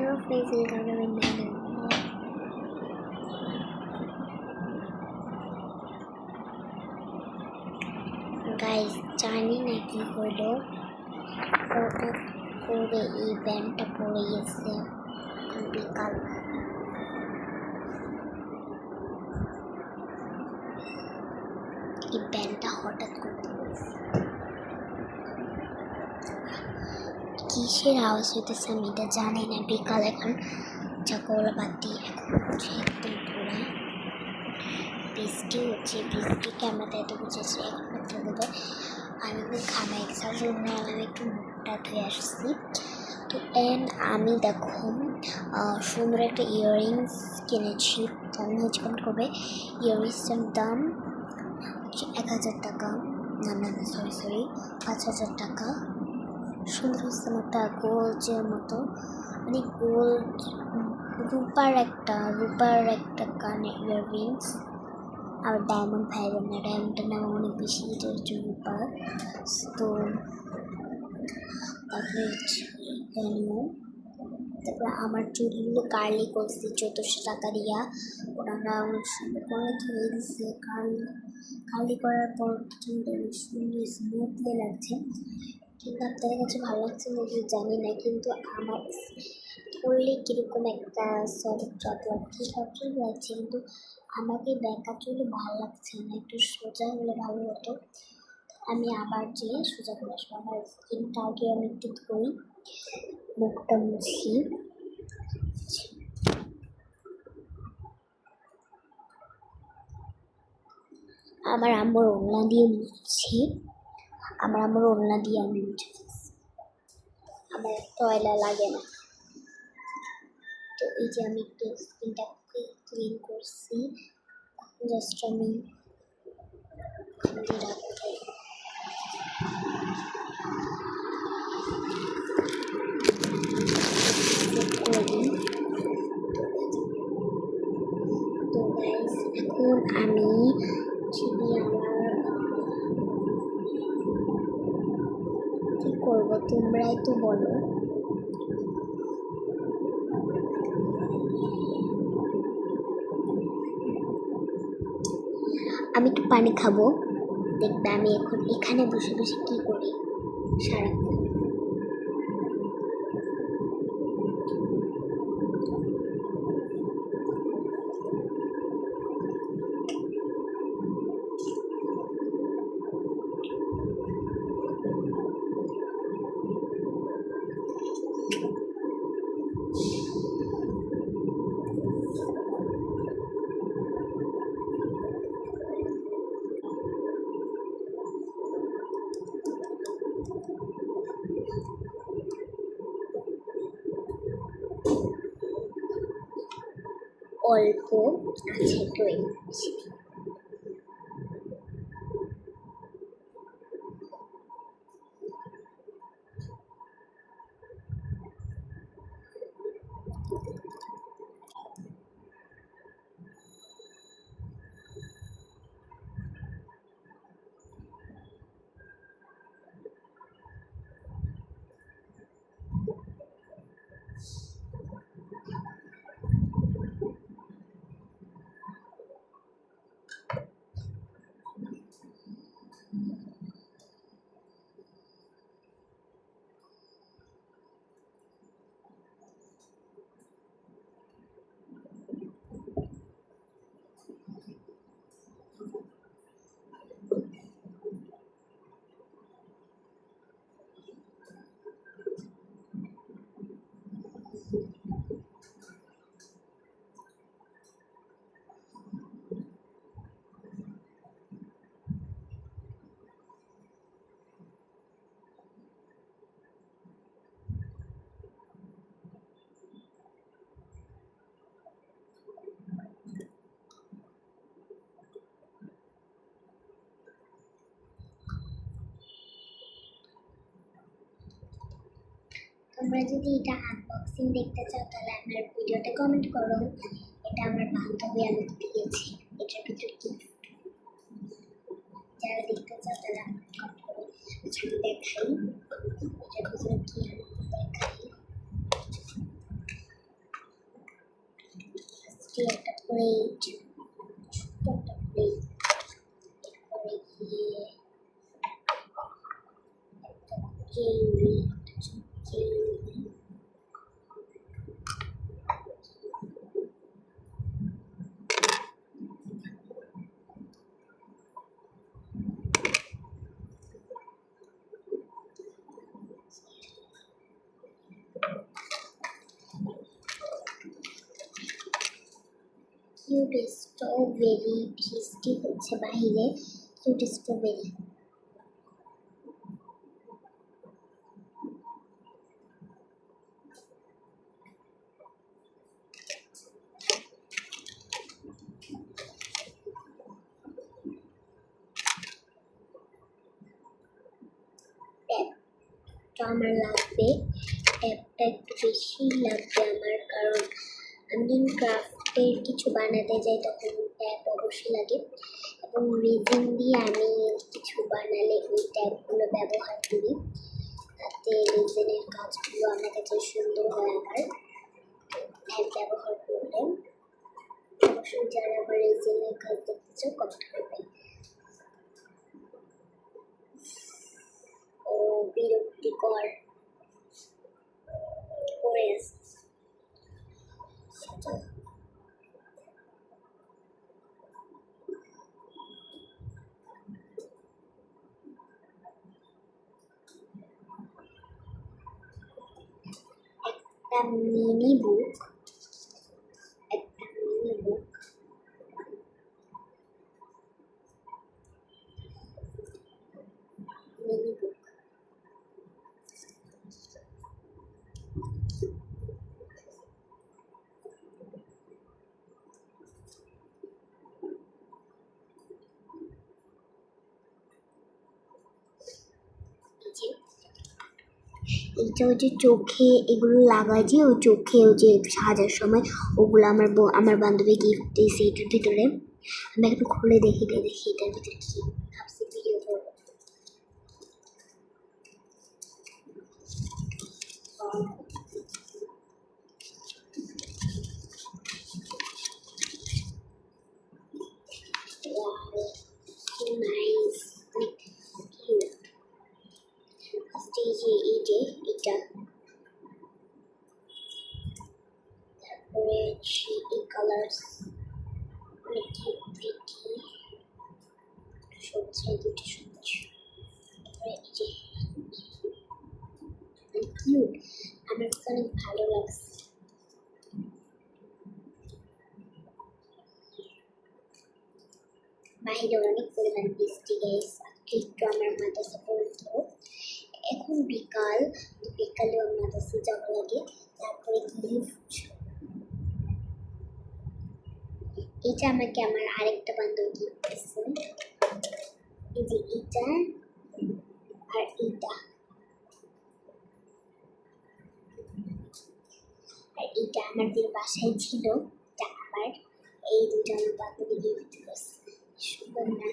Hello friends, welcome to my channel. Guys, জানি না কি হলো, হঠাৎ করে এই ব্যান্ডটা পড়ে গেছে বিকাল। এই ব্যান্ডটা হঠাৎ করে কিসের আওয়াজ হইতেছে আমি এটা জানি না। বিকাল এখন চাকলা বাদ দিয়ে এখন হচ্ছে একদম পুরা বৃষ্টি হচ্ছে। বৃষ্টি ক্যামেরাতে এত বুঝেছি এখন মাত্র দেবো। আমি একদম খানা এক্সার জন্য আমি একটু মুখটা ধুয়ে আসছি। তো আমি দেখো সুন্দর একটা ইয়াররিংস কিনেছি। কেমন হচ্ছে কমেন্ট করবে। ইয়াররিংসটার দাম 1000 টাকা, না সরি 5000 টাকা। সুন্দর হচ্ছে একটা গোল্ডের মতো, মানে গোল্ড রূপার একটা কানে ইয়াররিংস। আর ডায়মন্ড পাইবেন না, ডায়মন্ডের নাম অনেক বেশি, এটা হচ্ছে রূপার। তো তারপরে তারপরে আমার চুলগুলো কার্লি করছি 1400 টাকা দিয়া। ওনারা অনেক সুন্দর করে ধুয়ে দিচ্ছে। কার্লি করার পর চুলটা সুন্দর স্মুথলি লাগছে। কিন্তু আপনাদের কাছে ভালো লাগছে না জানি না, কিন্তু আমার করলে কীরকম একটা সফট লাগছে, কিন্তু আমাকে ব্যাকা চুলে ভালো লাগছে না, একটু সোজা হলে ভালো হতো। আমি আবার যেয়ে সোজা করে আসবো। আমার স্কিনটা আগে আমি একটু ধুই, মুখটা মুছি। আমার আম্মুর ওড়না দিয়ে মুছছি, আমি মুছে ফেলছি, আমার টয়লা লাগে না। তো এই যে আমি একটু স্কিনটা ক্লিন করছি, জাস্ট আমি রাখবো। তো গাইস, এখন আমি কি করবো তোমরাই তো বলো। আমি একটু পানি খাবো, দেখবে আমি এখন এখানে বসে বসে কি করি সারাক্ষণ। অল্প আছে দই। তোমরা যদি এটা আনবক্সিং দেখতে চাও তাহলে আমার ভিডিওতে কমেন্ট করো। এটা আমার বান্ধবী আমাকে দিয়েছে, এটার ভিতরে গিফট। যারা দেখতে চাও তারা কমেন্ট করো। আচ্ছা আমি দেখাই এটার ভিতরে কি, আমি দেখাই। একটা প্লেট, ছোট্ট একটা প্লেট, এরপরে গিয়ে একটা চিংড়ি, চিংড়ি, কিউট স্ট্রবেরি বৃষ্টি হচ্ছে বাহিরে, কিউট স্ট্রবেরি। ট্যাপটা আমার লাগবে, ট্যাপটা একটু বেশি লাগবে আমার, কারণ আমি ক্রাফটের কিছু বানাতে যাই তখন ট্যাপ অবশ্যই লাগে, এবং রেজিন দিয়ে আমি কিছু বানালে ওই ট্যাপগুলো ব্যবহার করি, তাতে রেজিনের কাজগুলো আমার কাছে সুন্দর হয়। আমার ট্যাপ ব্যবহার করলে অবশ্যই যারা আবার রেজিনের কাজ দেখতে চাও কমেন্ট করবে। ও বিরক্তিকর করে একটা মিনি বুক, একটা মিনি বুক, মিনি বুক। এইটা হচ্ছে চোখে এগুলো লাগায়, যে ওই চোখে ওই যে সাজার সময়, ওগুলো আমার বান্ধবী গিফট দিয়েছে এটার ভিতরে। আমি একটু খুলে দেখি এটার ভিতরে কি, ভাবছি ভিডিও করবো। Wow, so nice, অনেক কিউট। এই যে এটা, তারপরে এই কালার্স অনেক প্রিটি, সবুজ, দুটো সবুজ, তারপরে এই যে কিউট, আমার কাছে অনেক ভালো লাগছে। বাইরে অনেক পরিমাণ বৃষ্টি গাইস, আজকে একটু আমার মাদ্রাসা পড়তো, এখন বিকাল, বিকালেও মাদ্রাসা যাওয়া লাগে। তারপরে গিফট, এটা আমাকে আমার আরেকটা বান্ধবী গিফট দিয়েছে, এই যে এটা আর এটা, আর এটা আমাদের বাসায় ছিল, এটা আবার এই দুটো আমার বান্ধবী গিফট করছে, সুন্দর না?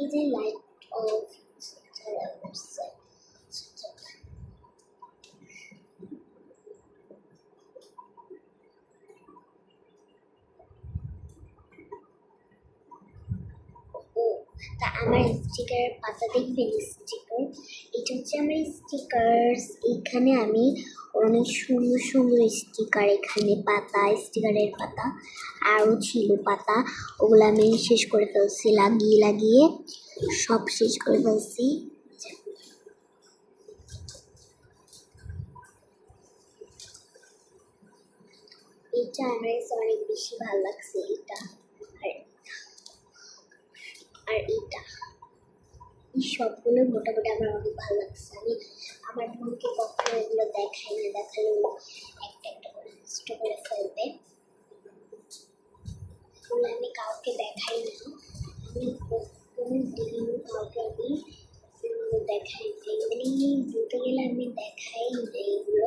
এই যে লাইট অফ করছে, ও তা আমার স্টিকারের পাতা দেখবেন, স্টিকার, এটা হচ্ছে আমার স্টিকার্স, এখানে আমি অনেক সুন্দর সুন্দর স্টিকার, এখানে পাতা, স্টিকারের পাতা আরও ছিল পাতা, ওগুলো আমি শেষ করে ফেলছি, লাগিয়ে সব শেষ করে ফেলছি। এটা আমার অনেক বেশি ভালো লাগছে, এটা আর এটা, এই সবগুলো মোটামুটি আমার অনেক ভালো লাগছে। আমি আমার বোনকে কখনো এগুলো দেখাই না, দেখালে একটা একটা করে নষ্ট করে ফেলবে, এগুলো আমি কাউকে দেখাই না, আমি কোনো দিন কাউকে আমি দেখাই না, এমনি বলতে গেলে আমি দেখাই না এগুলো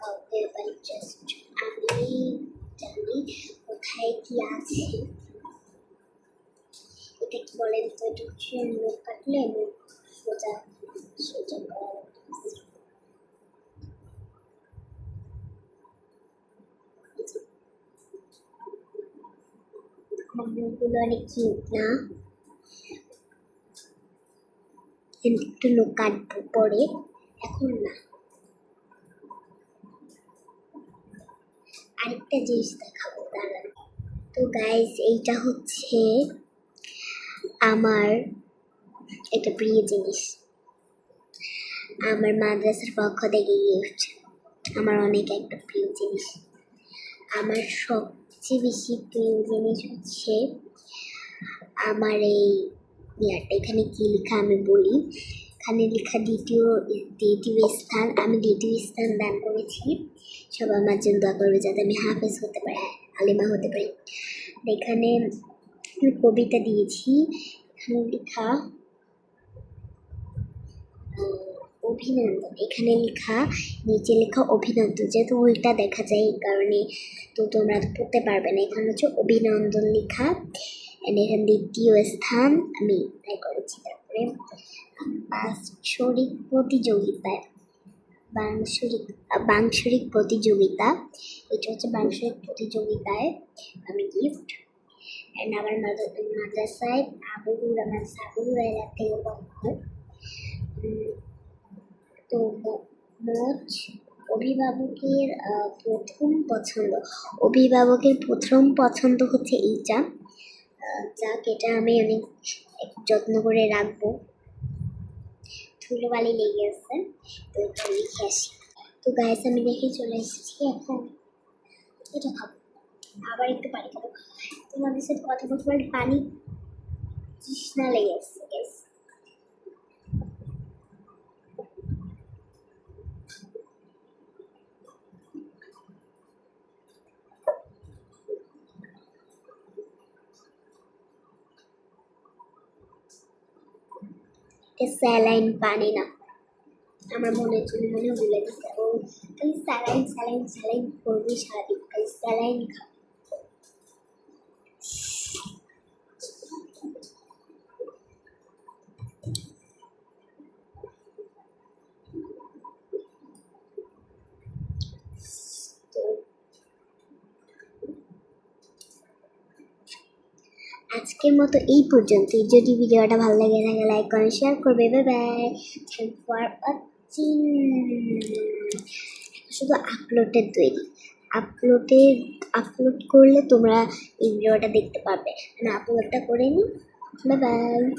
কাউকে, বাট জাস্ট আমি জানি কোথায় কি আছে। এটা কি বলেন তো, এটা হচ্ছে মুখ কাটলে মুখ সোজা সোজা, আমার মুখগুলো অনেক কিউট না? একটু নখ কাটবো পরে, এখন না। আরেকটা জিনিস দেখাবো দাঁড়ান। তো গাইস, এইটা হচ্ছে আমার একটা প্রিয় জিনিস, আমার মাদ্রাসার পক্ষ থেকে গিফট। আমার অনেক একটা প্রিয় জিনিস। আমার সবচেয়ে বেশি প্রিয় জিনিস হচ্ছে আমার এই ইয়ারটা। এখানে কি লেখা আমি বলি। এখানে লেখা দ্বিতীয় স্থান। আমি দ্বিতীয় স্থান দান করেছি। সব আমার জন্য দোয়া করবে যাতে আমি হাফেজ হতে পারি, আলিমা হতে পারি। এখানে কবিতা দিয়েছি। এখানে লেখা অভিনন্দন। এখানে লেখা, নিচে লেখা অভিনন্দন, যেহেতু উল্টা দেখা যায় এই কারণে তো তোমরা পড়তে পারবে না। এখানে হচ্ছে অভিনন্দন লেখা। এখানে দ্বিতীয় স্থান আমি তাই করেছি। তারপরে বাৎসরিক প্রতিযোগিতায় বাৎসরিক প্রতিযোগিতা, এটা হচ্ছে বাৎসরিক প্রতিযোগিতায় আমি গিফট। অ্যান্ড আমার মাদ্রাসায় আবুল রায়লা থেকে পড়া। তো মোট অভিভাবকের প্রথম পছন্দ হচ্ছে এইটা। যাক, এটা আমি অনেক যত্ন করে রাখবো। ধুলোবালি লেগে আছে, তো এটা লিখে আসি। তো গাইস, আমি দেখে চলে এসেছি। এখন এটা খাবো, আবার একটু পানি খাবো। তোমাদের সাথে কথা বলতে পারি, পানি তৃষ্ণা লেগে আসছে গাইস। স্যালাইন পানি না, আমার মনে ভুলে গেছে। ও খালি স্যালাইন করবি সারাদিন, খালি স্যালাইন খাবো। আজকের মতো এই পর্যন্তই। যদি ভিডিওটা ভালো লাগে থাকে লাইক করে শেয়ার করবে। Bye bye, thank for watching. শুধু আপলোড করলে তোমরা এই ভিডিওটা দেখতে পাবে। আপলোডটা করে নিই। Bye bye.